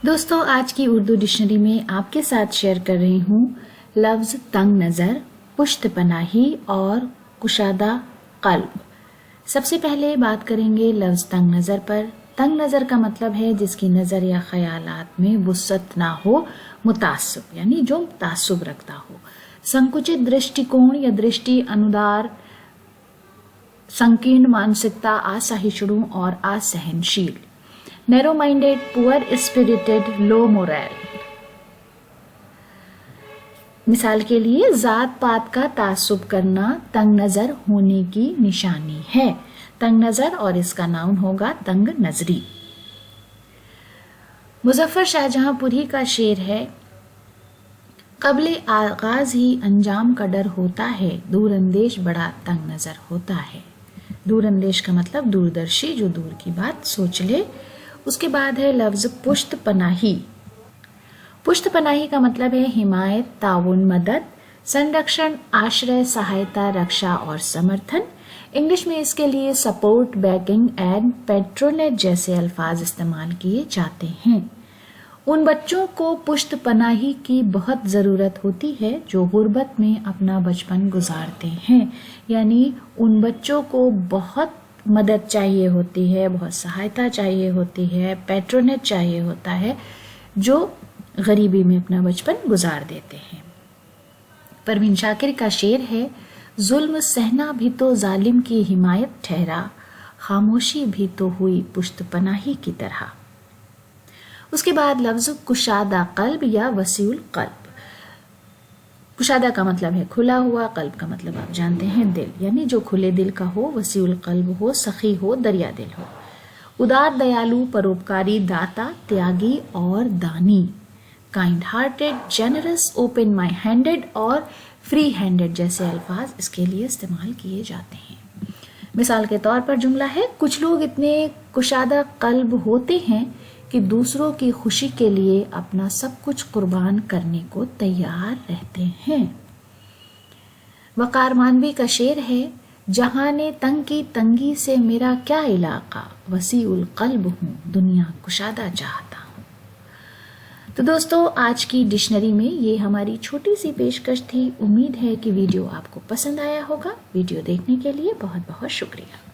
दोस्तों, आज की उर्दू डिक्शनरी में आपके साथ शेयर कर रही हूँ लफ्ज़ तंग नज़र, पुश्त पनाही और कुशादा क़ल्ब। सबसे पहले बात करेंगे लफ्ज़ तंग नज़र पर। तंग नज़र का मतलब है जिसकी नज़र या ख्यालात में वुसअत ना हो, मुतास्सुब यानी जो तासुब रखता हो। संकुचित दृष्टिकोण या दृष्टि अनुदार, संकीर्ण मानसिकता, असहिष्णु और असहनशील। नैरो माइंडेड, पुअर स्पिरिटेड, लो मोरल। मिसाल के लिए जात पात का तासुब करना तंग नजर होने की निशानी है। तंग नजर और इसका नाउन होगा तंग नजरी। मुजफ्फर शाहजहांपुरी का शेर है, कबले आगाज ही अंजाम का डर होता है, दूरअंदेश बड़ा तंग नजर होता है। दूरअंदेश का मतलब दूरदर्शी, जो दूर की बात सोच ले। उसके बाद है लफ्ज पुश्त पनाही। पुश्त पनाही का मतलब है हिमायत, ताउन, मदद, संरक्षण, आश्रय, सहायता, रक्षा और समर्थन। इंग्लिश में इसके लिए सपोर्ट, बैकिंग एंड पैट्रोनेज जैसे अल्फाज इस्तेमाल किए जाते हैं। उन बच्चों को पुश्त पनाही की बहुत ज़रूरत होती है जो गुर्बत में अपना बचपन गुजारते हैं, यानी उन बच्चों को बहुत मदद चाहिए होती है, बहुत सहायता चाहिए होती है, पैट्रोनेज चाहिए होता है, जो गरीबी में अपना बचपन गुजार देते हैं। परवीन शाकिर का शेर है, जुल्म सहना भी तो जालिम की हिमायत ठहरा, खामोशी भी तो हुई पुश्त पनाही की तरह। उसके बाद लफ्ज कुशादा क़ल्ब या वसीउल क़ल्ब। कुशादा का मतलब है खुला हुआ, क़ल्ब का मतलब आप जानते हैं दिल, यानी जो खुले दिल का हो, वसीउल क़ल्ब हो, सखी हो, दरिया दिल हो। उदार, दयालु, परोपकारी, दाता, त्यागी और दानी। Kind hearted, generous, open my handed और फ्री हैंडेड जैसे अल्फाज इसके लिए इस्तेमाल किए जाते हैं। मिसाल के तौर पर जुमला है, कुछ लोग इतने कुशादा क़ल्ब होते हैं कि दूसरों की खुशी के लिए अपना सब कुछ कुर्बान करने को तैयार रहते हैं। वकार मानवी का शेर है, जहाने तंग की तंगी से मेरा क्या इलाका, वसीउल क़ल्ब हूँ, दुनिया कुशादा चाहता हूँ। तो दोस्तों, आज की डिक्शनरी में ये हमारी छोटी सी पेशकश थी। उम्मीद है कि वीडियो आपको पसंद आया होगा। वीडियो देखने के लिए बहुत बहुत शुक्रिया।